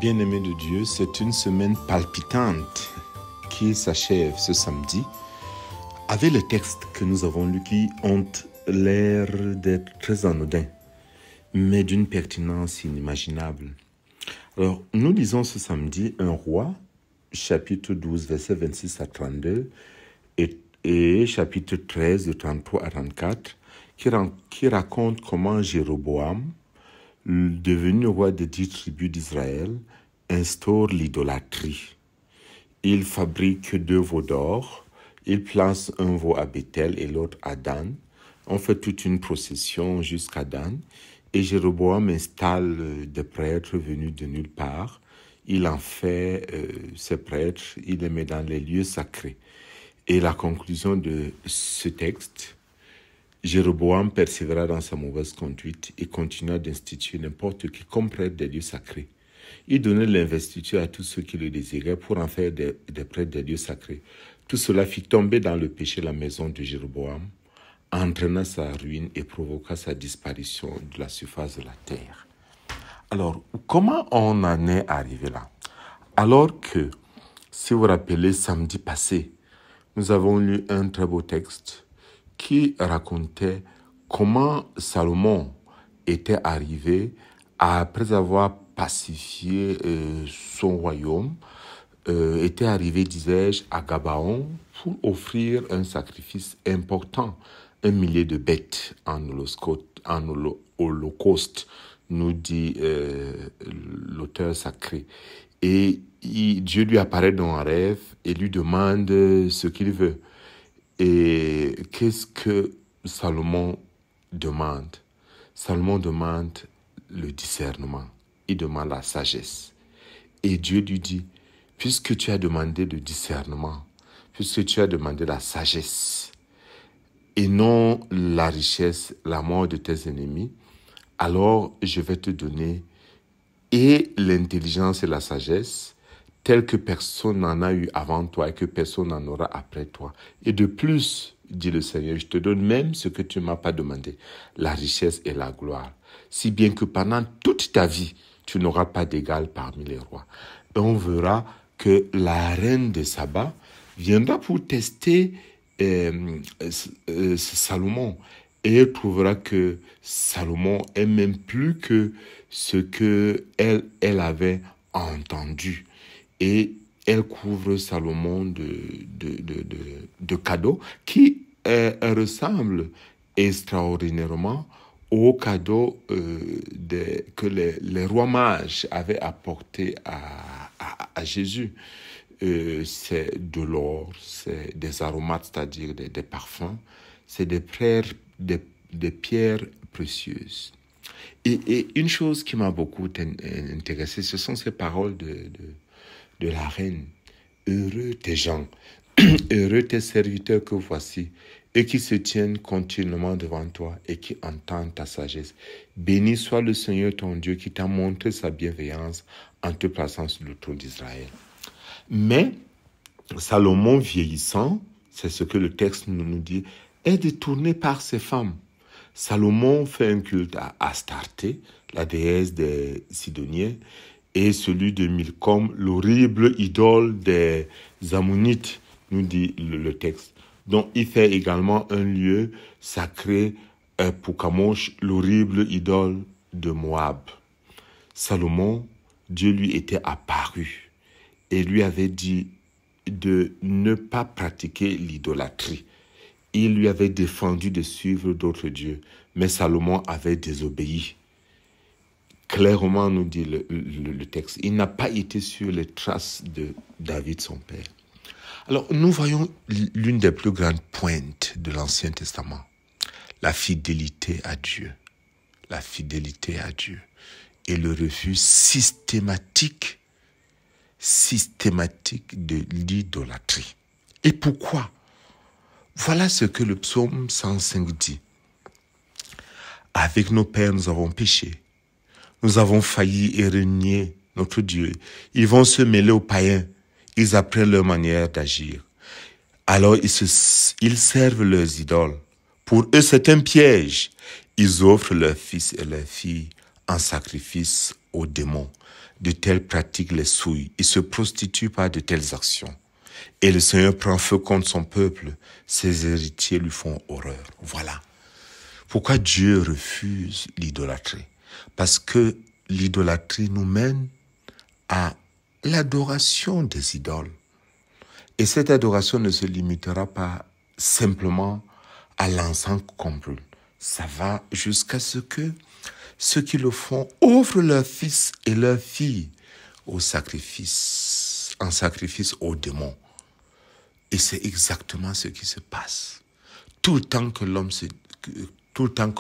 Bien-aimés de Dieu, c'est une semaine palpitante qui s'achève ce samedi avec les textes que nous avons lus qui ont l'air d'être très anodins, mais d'une pertinence inimaginable. Alors, nous lisons ce samedi un roi, chapitre 12, versets 26 à 32, et chapitre 13, de 33 à 34, qui raconte comment Jéroboam, devenu roi des 10 tribus d'Israël, instaure l'idolâtrie. Il fabrique 2 veaux d'or, il place un veau à Bethel et l'autre à Dan. On fait toute une procession jusqu'à Dan, et Jéroboam installe des prêtres venus de nulle part. Il en fait ces prêtres, il les met dans les lieux sacrés. Et la conclusion de ce texte: Jéroboam persévéra dans sa mauvaise conduite et continua d'instituer n'importe qui comme prêtre des lieux sacrés. Il donnait l'investiture à tous ceux qui le désiraient pour en faire des prêtres des lieux sacrés. Tout cela fit tomber dans le péché la maison de Jéroboam, entraîna sa ruine et provoqua sa disparition de la surface de la terre. Alors, comment on en est arrivé là? Alors que, si vous vous rappelez, samedi passé, nous avons lu un très beau texte qui racontait comment Salomon était arrivé après avoir pacifié son royaume, était arrivé, disais-je, à Gabaon pour offrir un sacrifice important, 1 millier de bêtes en holocauste, nous dit l'auteur sacré. Et Dieu lui apparaît dans un rêve et lui demande ce qu'il veut. Et qu'est-ce que Salomon demande? Salomon demande le discernement. Il demande la sagesse. Et Dieu lui dit, puisque tu as demandé le discernement, puisque tu as demandé la sagesse, et non la richesse, la mort de tes ennemis, alors je vais te donner et l'intelligence et la sagesse, telle que personne n'en a eu avant toi et que personne n'en aura après toi. Et de plus, dit le Seigneur, je te donne même ce que tu ne m'as pas demandé, la richesse et la gloire, si bien que pendant toute ta vie, tu n'auras pas d'égal parmi les rois. Et on verra que la reine de Saba viendra pour tester Salomon, et elle trouvera que Salomon est même plus que ce qu'elle avait entendu. Et elle couvre Salomon de cadeaux qui ressemblent extraordinairement aux cadeaux que les rois mages avaient apportés à Jésus. C'est de l'or, c'est des aromates, c'est-à-dire des parfums, c'est des pierres précieuses. Et une chose qui m'a beaucoup intéressé, ce sont ces paroles de la reine. Heureux tes gens, heureux tes serviteurs que voici, et qui se tiennent continuellement devant toi et qui entendent ta sagesse. Béni soit le Seigneur ton Dieu qui t'a montré sa bienveillance en te plaçant sur le trône d'Israël. Mais Salomon vieillissant, c'est ce que le texte nous dit, est détourné par ses femmes. Salomon fait un culte à Astarté, la déesse des Sidoniens, et celui de Milcom, l'horrible idole des Ammonites, nous dit le texte. Donc il fait également un lieu sacré pour Kamosh, l'horrible idole de Moab. Salomon, Dieu lui était apparu et lui avait dit de ne pas pratiquer l'idolâtrie. Il lui avait défendu de suivre d'autres dieux, mais Salomon avait désobéi. Clairement, nous dit le texte, il n'a pas été sur les traces de David, son père. Alors, nous voyons l'une des plus grandes pointes de l'Ancien Testament, la fidélité à Dieu. La fidélité à Dieu et le refus systématique de l'idolâtrie. Et pourquoi? Voilà ce que le psaume 105 dit. Avec nos pères, nous avons péché. Nous avons failli et renié notre Dieu. Ils vont se mêler aux païens. Ils apprennent leur manière d'agir. Alors ils servent leurs idoles. Pour eux, c'est un piège. Ils offrent leurs fils et leurs filles en sacrifice aux démons. De telles pratiques les souillent. Il se prostitue par de telles actions. Et le Seigneur prend feu contre son peuple. Ses héritiers lui font horreur. Voilà. Pourquoi Dieu refuse l'idolâtrie? Parce que l'idolâtrie nous mène à l'adoration des idoles. Et cette adoration ne se limitera pas simplement à l'encens qu'on brûle. Ça va jusqu'à ce que ceux qui le font offrent leurs fils et leurs filles en sacrifice aux démons. Et c'est exactement ce qui se passe. Tout le temps que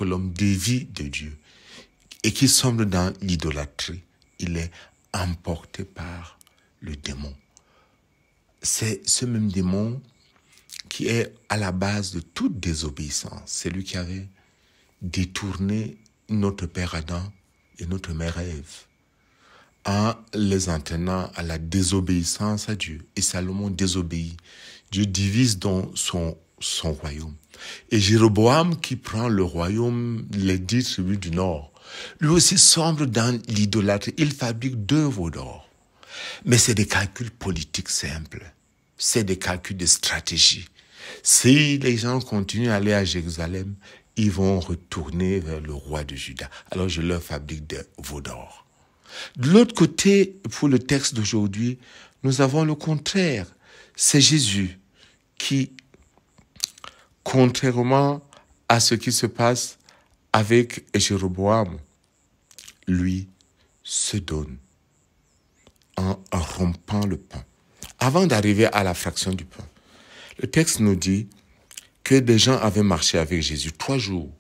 l'homme dévie de Dieu et qui sombre dans l'idolâtrie, il est emporté par le démon. C'est ce même démon qui est à la base de toute désobéissance. C'est lui qui avait détourné notre père Adam et notre mère Ève en les entraînant à la désobéissance à Dieu. Et Salomon désobéit. Dieu divise donc son royaume. Et Jéroboam, qui prend le royaume, les 10 tribus du nord, lui aussi sombre dans l'idolâtrie. Il fabrique 2 veaux d'or. Mais c'est des calculs politiques simples. C'est des calculs de stratégie. Si les gens continuent à aller à Jérusalem, ils vont retourner vers le roi de Juda. Alors je leur fabrique des veaux d'or. De l'autre côté, pour le texte d'aujourd'hui, nous avons le contraire. C'est Jésus qui, contrairement à ce qui se passe avec Jéroboam, lui se donne en rompant le pain. Avant d'arriver à la fraction du pain, le texte nous dit que des gens avaient marché avec Jésus 3 jours.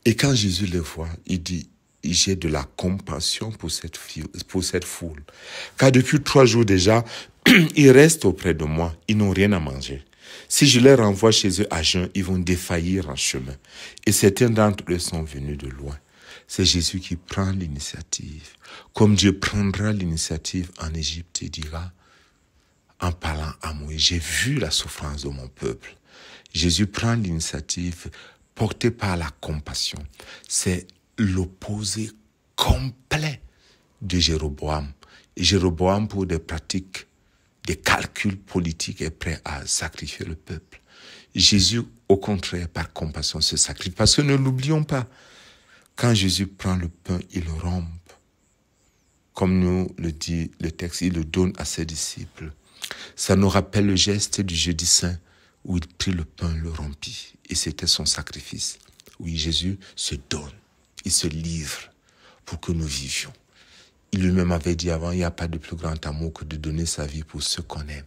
Et quand Jésus les voit, il dit, j'ai de la compassion pour cette foule. Car depuis 3 jours déjà, ils restent auprès de moi, ils n'ont rien à manger. Si je les renvoie chez eux à jeun, ils vont défaillir en chemin. Et certains d'entre eux sont venus de loin. C'est Jésus qui prend l'initiative. Comme Dieu prendra l'initiative en Égypte et dira, en parlant à Moïse, j'ai vu la souffrance de mon peuple. Jésus prend l'initiative portée par la compassion. C'est l'opposé complet de Jéroboam. Et Jéroboam, pour des pratiques, des calculs politiques, est prêt à sacrifier le peuple. Jésus, au contraire, par compassion, se sacrifie. Parce que ne l'oublions pas, quand Jésus prend le pain, il le rompt. Comme nous le dit le texte, il le donne à ses disciples. Ça nous rappelle le geste du jeudi saint où il prit le pain, le rompit. Et c'était son sacrifice. Oui, Jésus se donne, il se livre pour que nous vivions. Il lui-même avait dit avant, il n'y a pas de plus grand amour que de donner sa vie pour ceux qu'on aime.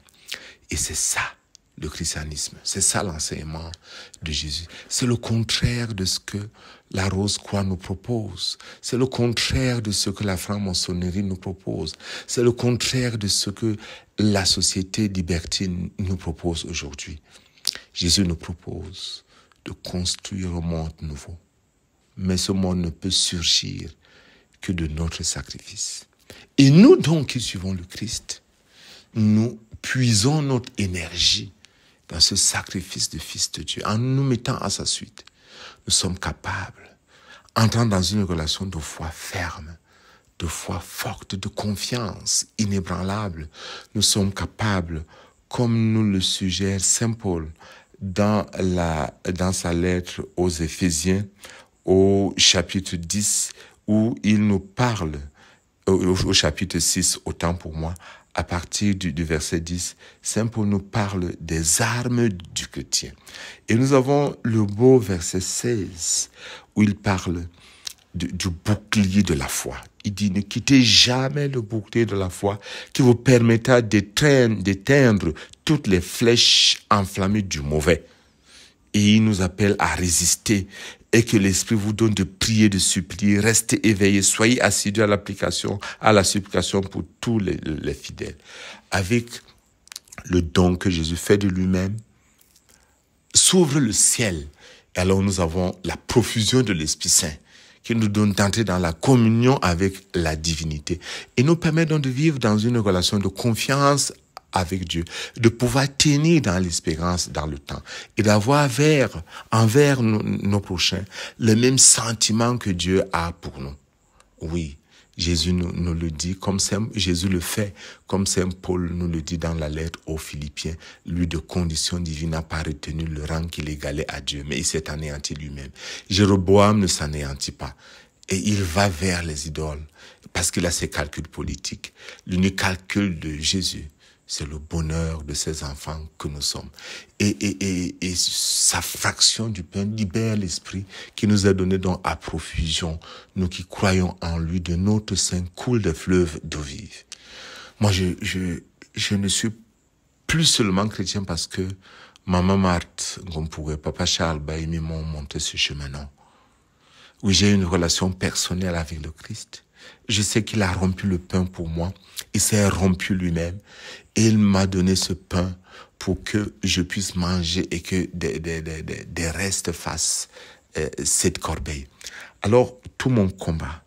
Et c'est ça, le christianisme. C'est ça l'enseignement de Jésus. C'est le contraire de ce que la Rose-Croix nous propose. C'est le contraire de ce que la franc-maçonnerie nous propose. C'est le contraire de ce que la société libertine nous propose aujourd'hui. Jésus nous propose de construire un monde nouveau. Mais ce monde ne peut surgir que de notre sacrifice. Et nous donc qui suivons le Christ, nous puisons notre énergie dans ce sacrifice de Fils de Dieu. En nous mettant à sa suite, nous sommes capables, entrant dans une relation de foi ferme, de foi forte, de confiance inébranlable. Nous sommes capables, comme nous le suggère Saint Paul dans sa lettre aux Éphésiens, au chapitre 10, où il nous parle, au chapitre 6, autant pour moi, à partir du verset 10, Saint Paul nous parle des armes du chrétien. Et nous avons le beau verset 16, où il parle du bouclier de la foi. Il dit, ne quittez jamais le bouclier de la foi qui vous permettra d'éteindre toutes les flèches enflammées du mauvais. Et il nous appelle à résister et que l'Esprit vous donne de prier, de supplier. Restez éveillés, soyez assidus à la supplication pour tous les fidèles. Avec le don que Jésus fait de lui-même, s'ouvre le ciel. Et alors nous avons la profusion de l'Esprit Saint qui nous donne d'entrer dans la communion avec la divinité. Et nous permet donc de vivre dans une relation de confiance avec Dieu, de pouvoir tenir dans l'espérance dans le temps et d'avoir envers nos prochains le même sentiment que Dieu a pour nous. Oui, Jésus nous le dit, Jésus le fait, comme Saint Paul nous le dit dans la lettre aux Philippiens. Lui, de condition divine, n'a pas retenu le rang qu'il égalait à Dieu, mais il s'est anéanti lui-même. Jéroboam ne s'anéantit pas. Et il va vers les idoles, parce qu'il a ses calculs politiques. L'unique calcul de Jésus, c'est le bonheur de ses enfants que nous sommes. Et sa fraction du pain libère l'esprit qui nous est donné donc à profusion. Nous qui croyons en lui, de notre sein coule des fleuves d'eau vive. Moi, je ne suis plus seulement chrétien parce que maman Marthe, papa Charles Baïmi m'ont montré ce chemin, non. Oui, j'ai une relation personnelle avec le Christ. Je sais qu'il a rompu le pain pour moi. Il s'est rompu lui-même. Et il m'a donné ce pain pour que je puisse manger et que des restes fassent cette corbeille. Alors, tout mon combat,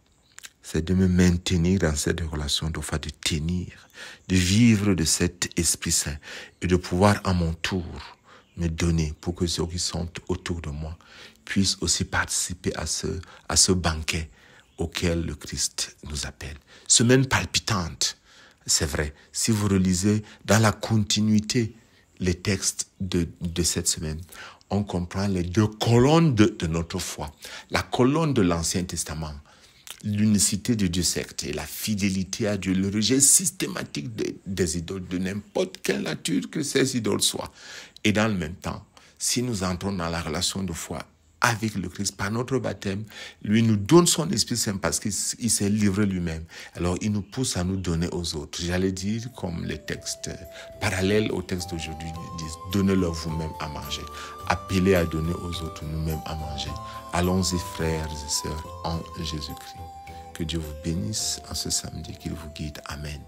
c'est de me maintenir dans cette relation, de tenir, de vivre de cet Esprit Saint et de pouvoir à mon tour me donner pour que ceux qui sont autour de moi puissent aussi participer à ce banquet auquel le Christ nous appelle. Semaine palpitante, c'est vrai. Si vous relisez dans la continuité les textes de cette semaine, on comprend les deux colonnes de notre foi. La colonne de l'Ancien Testament, l'unicité de Dieu certes et la fidélité à Dieu, le rejet systématique des idoles, de n'importe quelle nature que ces idoles soient. Et dans le même temps, si nous entrons dans la relation de foi avec le Christ, par notre baptême, lui nous donne son Esprit Saint parce qu'il s'est livré lui-même. Alors, il nous pousse à nous donner aux autres. J'allais dire, comme les textes parallèles au texte d'aujourd'hui disent, donnez-leur vous-même à manger. Appelez à donner aux autres nous-mêmes à manger. Allons-y, frères et sœurs, en Jésus-Christ. Que Dieu vous bénisse en ce samedi, qu'il vous guide. Amen.